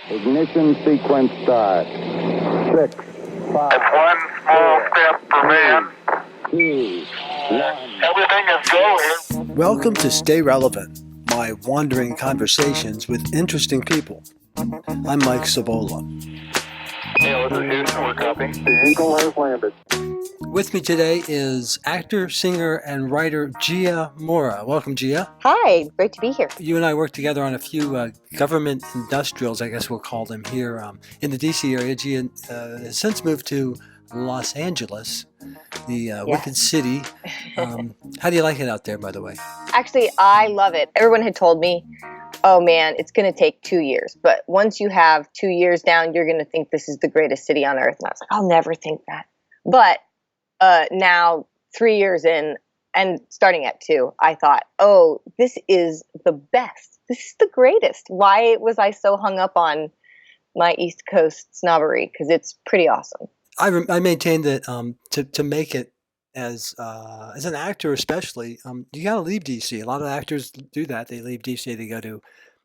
Ignition sequence start. 6, 5. It's one small step for man. 2, 1. Everything is go here. Welcome to Stay Relevant, my wandering conversations with interesting people. I'm Mike Savola. Hey, this is Houston. We're copying. The Eagle has landed. With me today is actor, singer, and writer Gia Mora. Welcome, Gia. Hi, great to be here. You and I worked together on a few government industrials, I guess we'll call them here, in the DC area. Gia has since moved to Los Angeles, the Wicked City. How do you like it out there, by the way? Actually, I love it. Everyone had told me, oh man, it's going to take 2 years. But once you have 2 years down, you're going to think this is the greatest city on earth. And I was like, I'll never think that. But now, 3 years in, and starting at 2, I thought, oh, this is the best. This is the greatest. Why was I so hung up on my East Coast snobbery? Because it's pretty awesome. I maintain that to make it as an actor especially, you got to leave DC. A lot of actors do that. They leave DC, they go to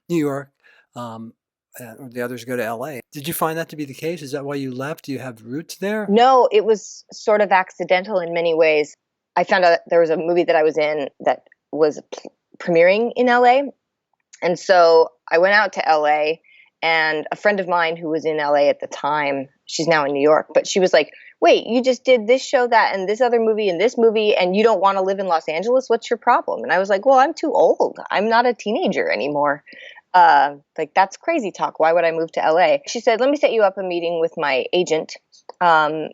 New York, or the others go to LA. Did you find that to be the case? Is that why you left? Do you have roots there? No, it was sort of accidental in many ways. I found out there was a movie that I was in that was premiering in LA. And so I went out to LA, and a friend of mine who was in LA at the time, she's now in New York, but she was like, wait, you just did this show, that, and this other movie, and this movie, and you don't want to live in Los Angeles? What's your problem? And I was like, well, I'm too old. I'm not a teenager anymore. That's crazy talk. Why would I move to LA? She said, let me set you up a meeting with my agent. And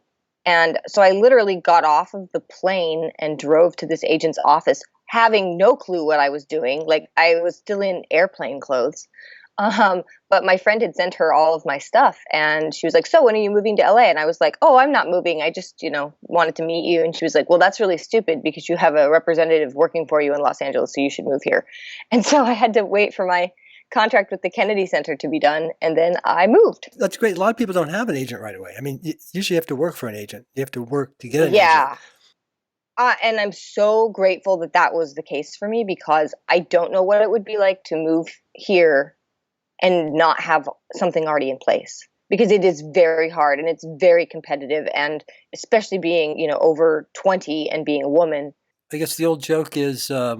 so I literally got off of the plane and drove to this agent's office, having no clue what I was doing. Like, I was still in airplane clothes. But my friend had sent her all of my stuff, and she was like, so when are you moving to LA? And I was like, oh, I'm not moving. I just, wanted to meet you. And she was like, well, that's really stupid because you have a representative working for you in Los Angeles, so you should move here. And so I had to wait for my contract with the Kennedy Center to be done, and then I moved. That's great. A lot of people don't have an agent right away. I mean, you usually have to work for an agent. You have to work to get an agent. And I'm so grateful that that was the case for me, because I don't know what it would be like to move here and not have something already in place, because it is very hard and it's very competitive, and especially being, over 20 and being a woman. I guess the old joke is, what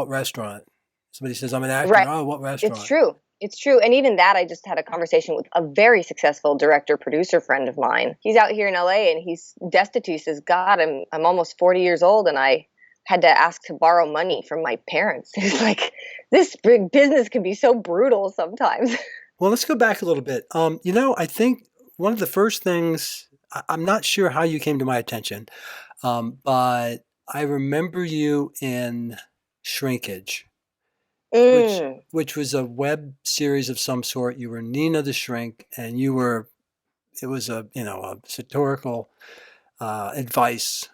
restaurant? Somebody says, I'm an actor. Right. Oh, what restaurant? It's true. And even that, I just had a conversation with a very successful director-producer friend of mine. He's out here in LA, and he's destitute. He says, God, I'm almost 40 years old, and I had to ask to borrow money from my parents. It's like, this big business can be so brutal sometimes. Well, let's go back a little bit. I think one of the first things, I'm not sure how you came to my attention, but I remember you in Shrinkage. Which was a web series of some sort. You were Nina the Shrink, and it was a satirical advice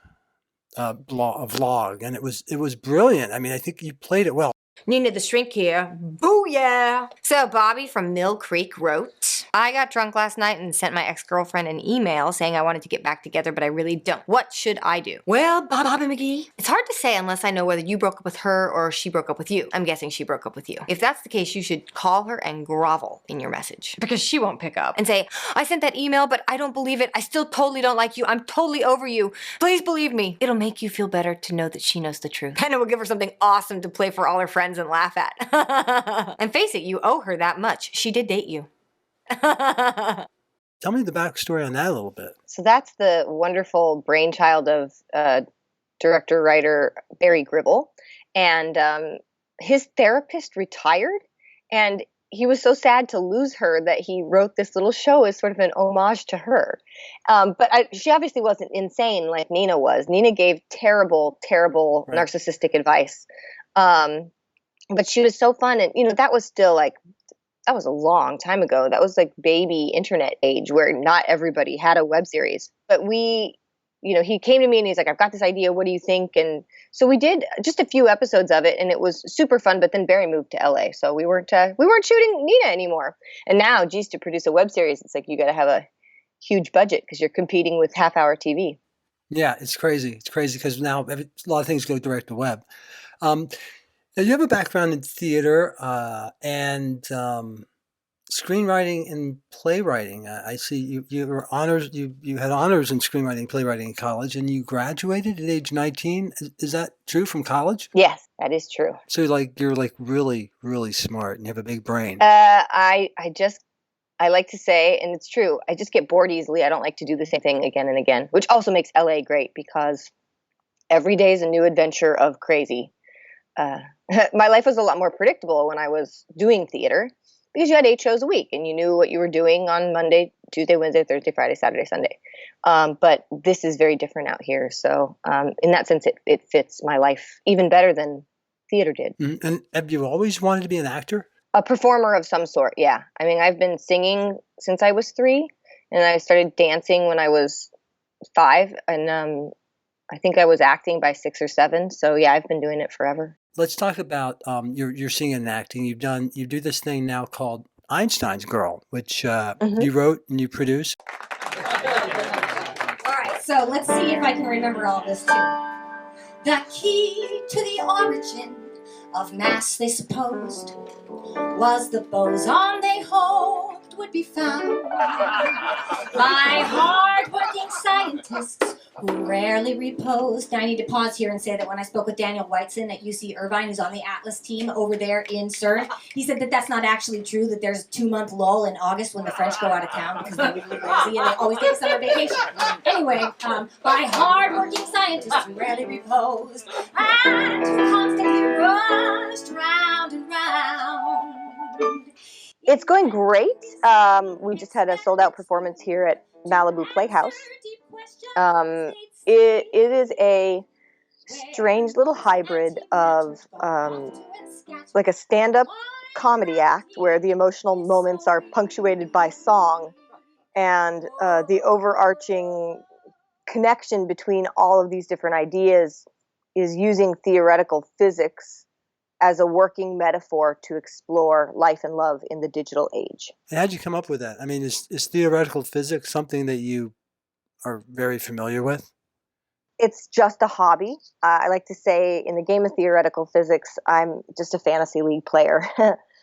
vlog, and it was brilliant. I mean, I think you played it well. Nina the Shrink here. Booyah! So Bobby from Mill Creek wrote, I got drunk last night and sent my ex-girlfriend an email saying I wanted to get back together, but I really don't. What should I do? Well, Bobby McGee, it's hard to say unless I know whether you broke up with her or she broke up with you. I'm guessing she broke up with you. If that's the case, you should call her and grovel in your message, because she won't pick up, and say, I sent that email, but I don't believe it. I still totally don't like you. I'm totally over you. Please believe me. It'll make you feel better to know that she knows the truth. And it will give her something awesome to play for all her friends and laugh at. And face it, you owe her that much. She did date you. Tell me the backstory on that a little bit. So that's the wonderful brainchild of director-writer Barry Gribble. And his therapist retired, and he was so sad to lose her that he wrote this little show as sort of an homage to her. But she obviously wasn't insane like Nina was. Nina gave terrible, terrible narcissistic advice. But she was so fun. And, that was still that was a long time ago. That was like baby internet age, where not everybody had a web series. But he came to me and he's like, I've got this idea. What do you think? And so we did just a few episodes of it, and it was super fun. But then Barry moved to LA, so we weren't shooting Nina anymore. And now, geez, to produce a web series, it's like you got to have a huge budget because you're competing with half-hour TV. Yeah, it's crazy. It's crazy because now a lot of things go direct to web. Now you have a background in theater, and screenwriting and playwriting. I see you were honors. You had honors in screenwriting and playwriting in college, and you graduated at age 19. Is that true from college? Yes, that is true. So you're like really really smart and you have a big brain. I like to say, and it's true, I just get bored easily. I don't like to do the same thing again and again, which also makes LA great because every day is a new adventure of crazy. My life was a lot more predictable when I was doing theater because you had 8 shows a week and you knew what you were doing on Monday, Tuesday, Wednesday, Thursday, Friday, Saturday, Sunday. But this is very different out here. So in that sense, it fits my life even better than theater did. Mhm. And have you always wanted to be an actor? A performer of some sort, yeah. I mean, I've been singing since I was 3, and I started dancing when I was 5, and I think I was acting by 6 or 7. So yeah, I've been doing it forever. Let's talk about your singing and acting. You do this thing now called Einstein's Girl, which you wrote and you produced. All right, so let's see if I can remember all this too. The key to the origin of mass, they supposed, was the boson they hoped would be found by hard-working scientists who rarely reposed. Now I need to pause here and say that when I spoke with Daniel Whiteson at UC Irvine, who's on the Atlas team over there in CERN, he said that that's not actually true, that there's a 2-month lull in August when the French go out of town because they're really lazy and they always take a summer vacation. Anyway, by hard-working scientists who rarely reposed and who constantly rushed round and round. It's going great. We just had a sold-out performance here at Malibu Playhouse. It is a strange little hybrid of like a stand-up comedy act where the emotional moments are punctuated by song, and the overarching connection between all of these different ideas is using theoretical physics as a working metaphor to explore life and love in the digital age. And how'd you come up with that? I mean, is theoretical physics something that you are very familiar with? It's just a hobby. I like to say in the game of theoretical physics, I'm just a fantasy league player.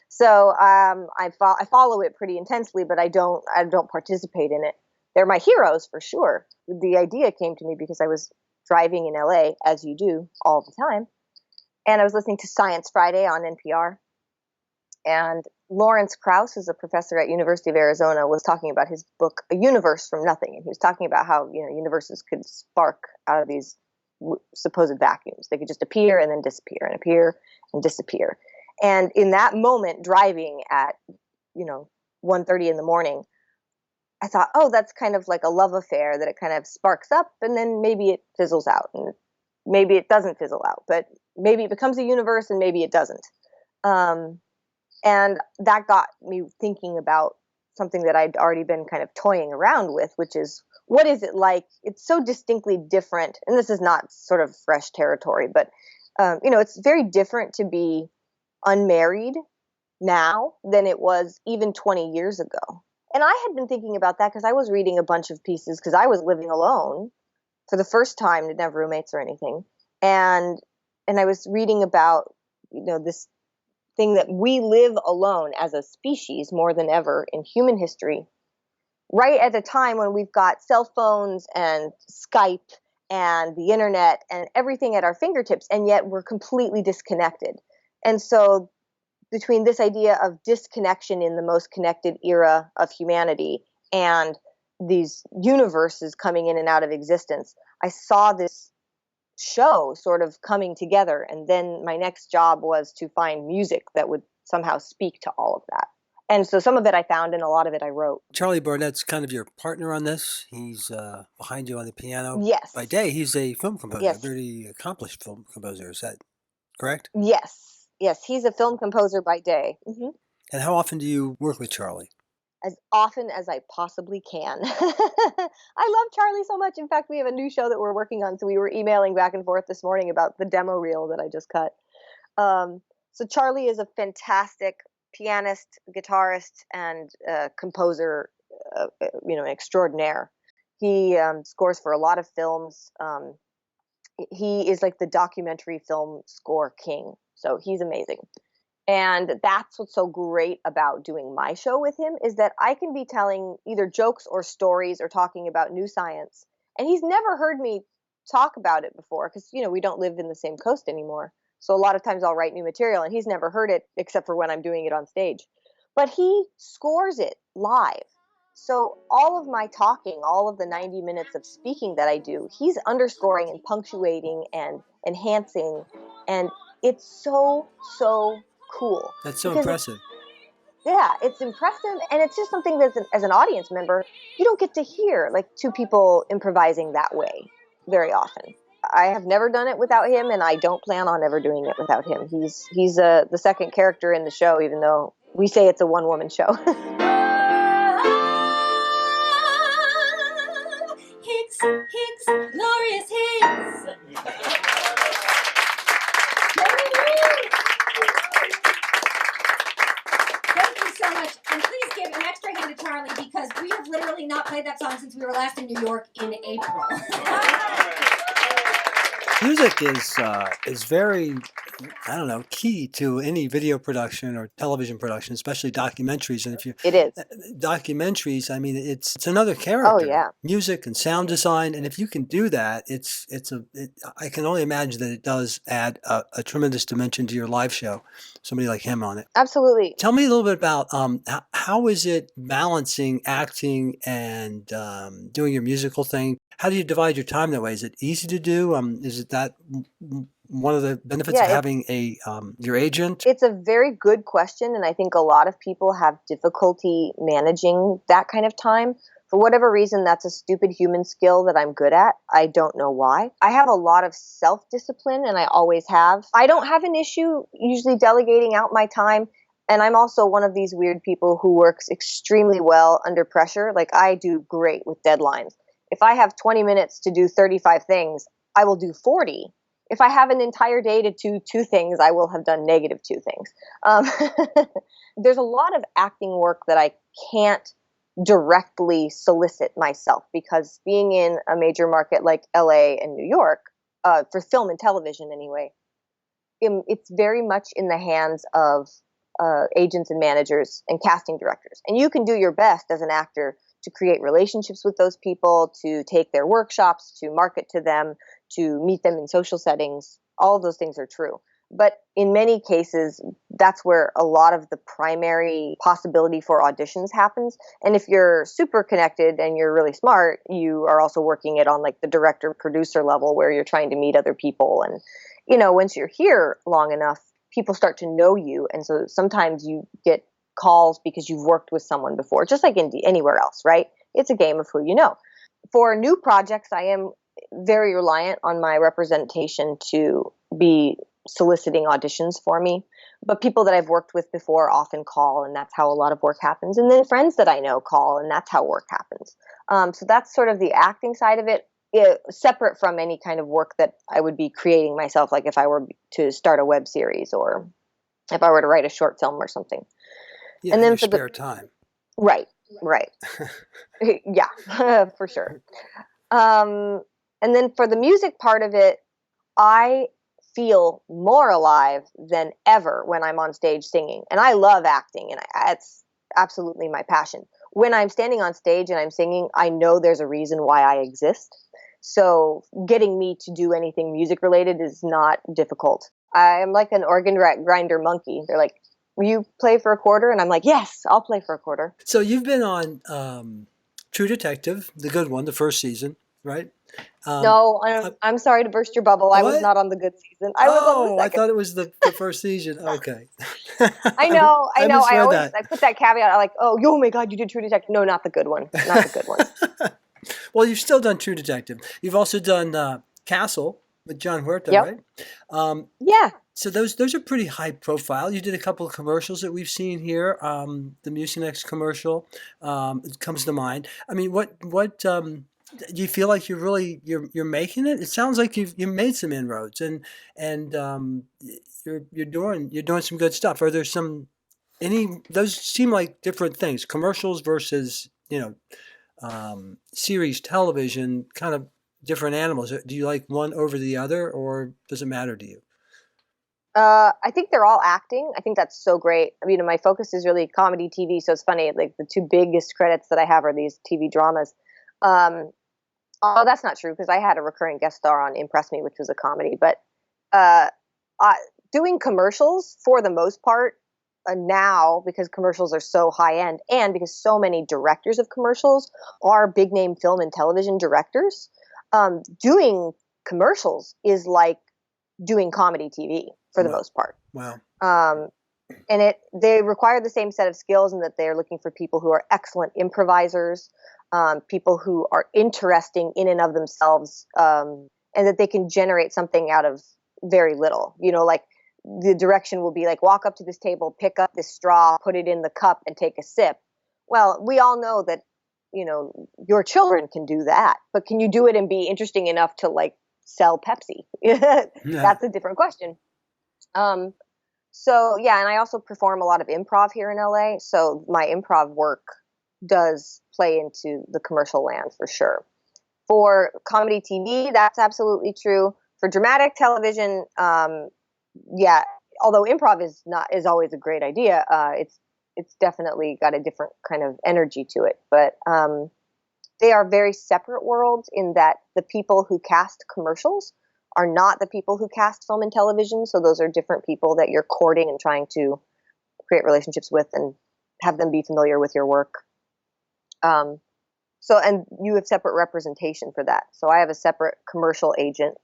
So I follow it pretty intensely, but I don't participate in it. They're my heroes for sure. The idea came to me because I was driving in LA, as you do all the time, and I was listening to Science Friday on NPR. And Lawrence Krauss, who's a professor at University of Arizona, was talking about his book, A Universe from Nothing. And he was talking about how, universes could spark out of these supposed vacuums. They could just appear and then disappear and appear and disappear. And in that moment, driving at, 1:30 in the morning, I thought, oh, that's kind of like a love affair, that it kind of sparks up and then maybe it fizzles out, and maybe it doesn't fizzle out, but maybe it becomes a universe and maybe it doesn't. And that got me thinking about something that I'd already been kind of toying around with, which is, what is it like? It's so distinctly different, and this is not sort of fresh territory, but it's very different to be unmarried now than it was even 20 years ago. And I had been thinking about that because I was reading a bunch of pieces because I was living alone for the first time, didn't have roommates or anything. And I was reading about, this thing that we live alone as a species more than ever in human history, right at a time when we've got cell phones and Skype and the internet and everything at our fingertips, and yet we're completely disconnected. And so between this idea of disconnection in the most connected era of humanity and these universes coming in and out of existence, I saw this show sort of coming together. And then my next job was to find music that would somehow speak to all of that. And so some of it I found and a lot of it I wrote. Charlie Burnett's kind of your partner on this. He's behind you on the piano. Yes. By day, he's a film composer, Yes. a very accomplished film composer. Is that correct? Yes. He's a film composer by day. Mm-hmm. And how often do you work with Charlie? As often as I possibly can. I love Charlie so much. In fact, we have a new show that we're working on, so we were emailing back and forth this morning about the demo reel that I just cut. So Charlie is a fantastic pianist, guitarist, and composer, an extraordinaire. He scores for a lot of films. He is like the documentary film score king, so he's amazing. And that's what's so great about doing my show with him, is that I can be telling either jokes or stories or talking about new science. And he's never heard me talk about it before because, we don't live in the same coast anymore. So a lot of times I'll write new material and he's never heard it except for when I'm doing it on stage. But he scores it live. So all of my talking, all of the 90 minutes of speaking that I do, he's underscoring and punctuating and enhancing. And it's so, so cool. That's so Because impressive. it's impressive. And it's just something that as an audience member, you don't get to hear like two people improvising that way very often. I have never done it without him, and I don't plan on ever doing it without him. He's the second character in the show, even though we say it's a one-woman show. Hicks, glorious Hicks. Thank you so much. And please give an extra hand to Charlie because we have literally not played that song since we were last in New York in April. Music is very, I don't know, key to any video production or television production, especially documentaries. And if you It is. documentaries, I mean, it's another character. Oh, yeah. Music and sound design, and if you can do that, I can only imagine that it does add a tremendous dimension to your live show. Somebody like him on it. Absolutely. Tell me a little bit about how is it balancing acting and doing your musical thing? How do you divide your time that way? Is it easy to do? Is it that one of the benefits of having your agent? It's a very good question, and I think a lot of people have difficulty managing that kind of time. For whatever reason, that's a stupid human skill that I'm good at. I don't know why. I have a lot of self-discipline, and I always have. I don't have an issue usually delegating out my time, and I'm also one of these weird people who works extremely well under pressure. Like, I do great with deadlines. If I have 20 minutes to do 35 things, I will do 40. If I have an entire day to do 2 things, I will have done -2 things. There's a lot of acting work that I can't directly solicit myself because being in a major market like LA and New York, for film and television anyway, it's very much in the hands of agents and managers and casting directors. And you can do your best as an actor to create relationships with those people, to take their workshops, to market to them, to meet them in social settings. All of those things are true. But in many cases, that's where a lot of the primary possibility for auditions happens. And if you're super connected and you're really smart, you are also working it on like the director producer level where you're trying to meet other people. And, once you're here long enough, people start to know you. And so sometimes you get calls because you've worked with someone before, just like anywhere else, right? It's a game of who you know. For new projects, I am very reliant on my representation to be soliciting auditions for me. But people that I've worked with before often call, and that's how a lot of work happens. And then friends that I know call, and that's how work happens. So that's sort of the acting side of it, separate from any kind of work that I would be creating myself, like if I were to start a web series or if I were to write a short film or something. Yeah, and then your for spare time. Right. Yeah, for sure. And then for the music part of it, I feel more alive than ever when I'm on stage singing. And I love acting, and it's absolutely my passion. When I'm standing on stage and I'm singing, I know there's a reason why I exist. So getting me to do anything music related is not difficult. I'm like an organ grinder monkey. They're like, will you play for a quarter? And I'm like, yes, I'll play for a quarter. So you've been on True Detective, the good one, the first season, right? No, I'm sorry to burst your bubble. I was What? not on the good season. I was on the I second. thought it was the first season. Okay. I know. I misread that. I put that caveat. I'm like, oh my God, you did True Detective. No, not the good one. Not the good one. Well, you've still done True Detective. You've also done Castle with John Huerta, Yep. right? Yeah. So those are pretty high profile. You did a couple of commercials that we've seen here. The Mucinex commercial comes to mind. I mean, what do you feel like you're making it? It sounds like you've made some inroads and you're doing some good stuff. Are there those seem like different things, commercials versus series television, kind of different animals. Do you like one over the other, or does it matter to you? I think they're all acting. I think that's so great. I mean, my focus is really comedy TV, so it's funny. Like the two biggest credits that I have are these TV dramas. Um, oh, that's not true because I had a recurring guest star on Impress Me, which was a comedy. But uh, uh, doing commercials for the most part now, because commercials are so high end, and because so many directors of commercials are big name film and television directors, doing commercials is like doing comedy TV for the Wow. most part. Wow. Um, and they require the same set of skills, in that they're looking for people who are excellent improvisers, people who are interesting in and of themselves, and that they can generate something out of very little. Like the direction will be like, walk up to this table, pick up this straw, put it in the cup, and take a sip. Well, we all know that your children can do that, but can you do it and be interesting enough to like sell Pepsi? Yeah. That's a different question. So yeah, and I also perform a lot of improv here in LA. So my improv work does play into the commercial land for sure. For comedy TV, that's absolutely true. For dramatic television, yeah, although improv is always a great idea, it's definitely got a different kind of energy to it. But they are very separate worlds, in that the people who cast commercials are not the people who cast film and television. So those are different people that you're courting and trying to create relationships with and have them be familiar with your work. And you have separate representation for that. So I have a separate commercial agent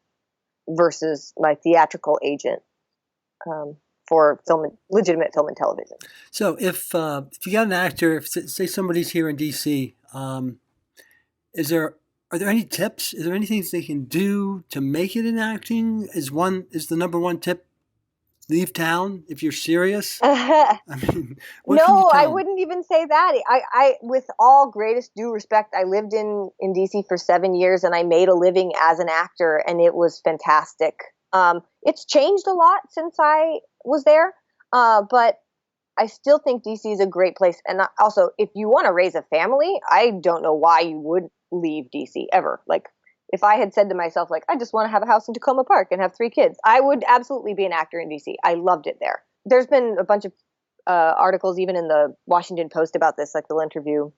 versus my theatrical agent for legitimate film and television. So if you got an actor, if say somebody's here in DC, are there any tips? Is there anything they can do to make it in acting? Is the number one tip, leave town if you're serious? I mean, what can you No, tell I them? wouldn't even say that. I, with all greatest due respect, I lived in DC for 7 years, and I made a living as an actor, and it was fantastic. It's changed a lot since I was there, but I still think DC is a great place. And also, if you want to raise a family, I don't know why you would leave DC ever. Like, if I had said to myself, like, I just want to have a house in Tacoma Park and have 3 kids, I would absolutely be an actor in DC. I loved it there. There's been a bunch of articles, even in the Washington Post, about this. Like, they'll interview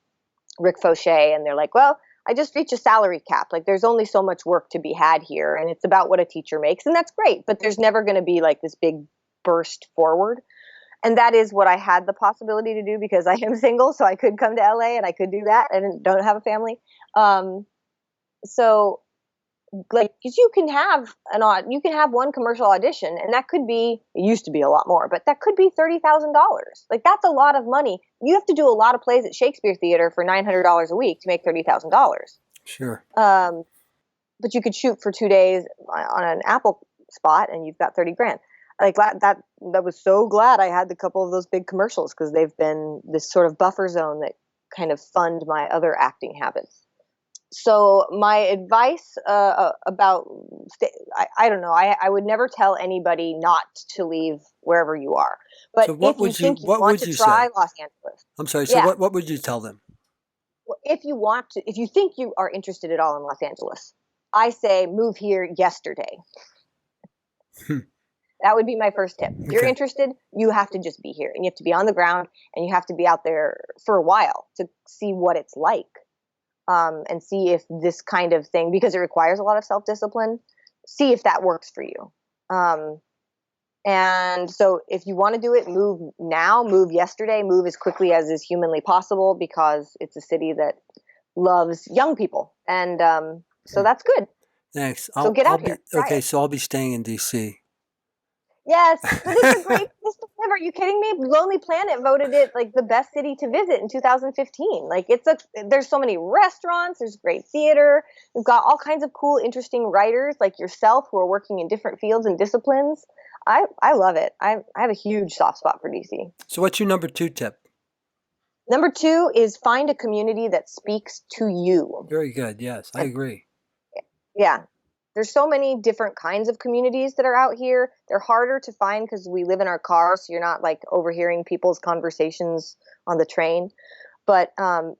Rick Fauché, and they're like, well, I just reached a salary cap. Like, there's only so much work to be had here, and it's about what a teacher makes, and that's great. But there's never going to be like this big burst forward. And that is what I had the possibility to do, because I am single, so I could come to LA and I could do that, and don't have a family. So, like, because you can have one commercial audition, and that could be, it used to be a lot more, but that could be $30,000. Like, that's a lot of money. You have to do a lot of plays at Shakespeare Theater for $900 a week to make $30,000. Sure. But you could shoot for 2 days on an Apple spot, and you've got 30 grand. Like, that was so glad I had a couple of those big commercials, because they've been this sort of buffer zone that kind of fund my other acting habits. So my advice about, I don't know, I would never tell anybody not to leave wherever you are. But So what if you would think you what want would to you try say? Los Angeles, I'm sorry. So yeah, what would you tell them? if you think you are interested at all in Los Angeles, I say move here yesterday. That would be my first tip. If you're Okay. interested, you have to just be here, and you have to be on the ground, and you have to be out there for a while to see what it's like, and see if this kind of thing, because it requires a lot of self-discipline, see if that works for you. And so if you want to do it, move now, move yesterday, move as quickly as is humanly possible, because it's a city that loves young people. And so that's good. Thanks. So get I'll out be here. Try okay. it. So I'll be staying in DC. Yes, but it's a great place to live. Are you kidding me? Lonely Planet voted it like the best city to visit in 2015. Like, there's so many restaurants, there's great theater, we've got all kinds of cool, interesting writers like yourself who are working in different fields and disciplines. I love it. I have a huge soft spot for DC. So what's your number 2 tip? Number 2 is find a community that speaks to you. Very good. Yes, I agree. Yeah. There's so many different kinds of communities that are out here. They're harder to find because we live in our cars, so you're not like overhearing people's conversations on the train. But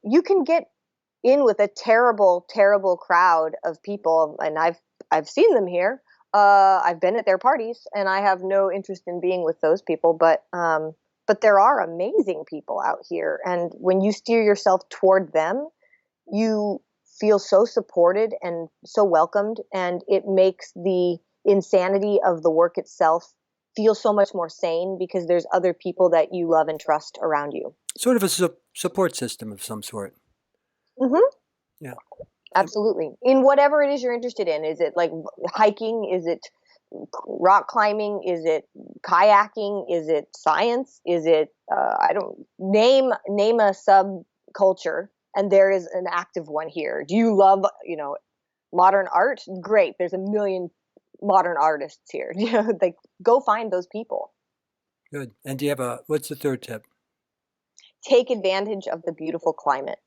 you can get in with a terrible, terrible crowd of people, and I've seen them here, I've been at their parties, and I have no interest in being with those people. But there are amazing people out here, and when you steer yourself toward them, you feel so supported and so welcomed, and it makes the insanity of the work itself feel so much more sane because there's other people that you love and trust around you. Sort of a support system of some sort. Mm-hmm. Yeah. Absolutely. In whatever it is you're interested in. Is it like hiking? Is it rock climbing? Is it kayaking? Is it science? Is it I don't name a subculture, and there is an active one here. Do you love, modern art? Great. There's a million modern artists here. Like, go find those people. Good. And do you have what's the third tip? Take advantage of the beautiful climate.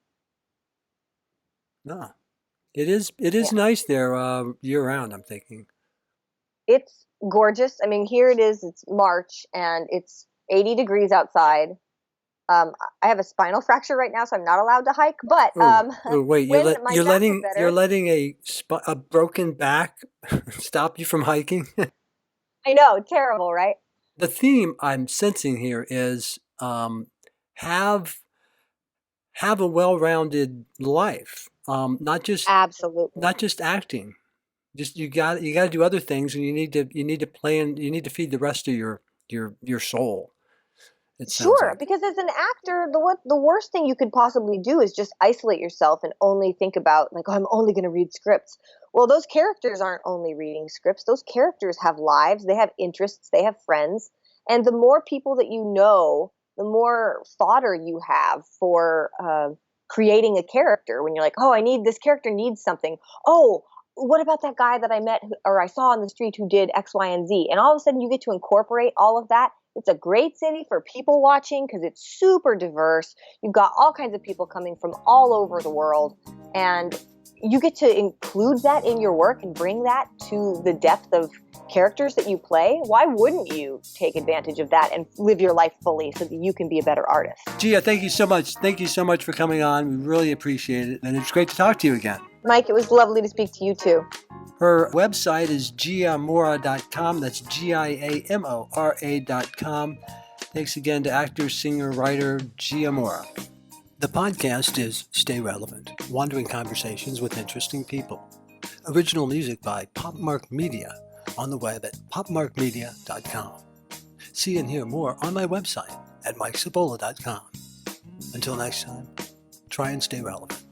Ah, it is nice there year round, I'm thinking. It's gorgeous. I mean, here it is. It's March and it's 80 degrees outside. I have a spinal fracture right now, so I'm not allowed to hike. But wait, when my you're back is letting better, you're letting a broken back stop you from hiking? I know, terrible, right? The theme I'm sensing here is have a well-rounded life. Absolutely. Not just acting. Just you got to do other things, and you need to plan. You need to feed the rest of your soul. It sounds Sure, like. because as an actor, the worst thing you could possibly do is just isolate yourself and only think about, like, oh, I'm only going to read scripts. Well, those characters aren't only reading scripts. Those characters have lives, they have interests, they have friends. And the more people that you know, the more fodder you have for creating a character. When you're like, oh, this character needs something. Oh, what about that guy that I met or I saw on the street who did X, Y, and Z? And all of a sudden you get to incorporate all of that. It's a great city for people watching because it's super diverse. You've got all kinds of people coming from all over the world, and you get to include that in your work and bring that to the depth of characters that you play. Why wouldn't you take advantage of that and live your life fully so that you can be a better artist? Gia, thank you so much. Thank you so much for coming on. We really appreciate it, and it's great to talk to you again. Mike, it was lovely to speak to you too. Her website is giamora.com. That's giamora.com. Thanks again to actor, singer, writer Gia Mora. The podcast is Stay Relevant, wandering conversations with interesting people. Original music by Popmark Media on the web at popmarkmedia.com. See and hear more on my website at mikesabola.com. Until next time, try and stay relevant.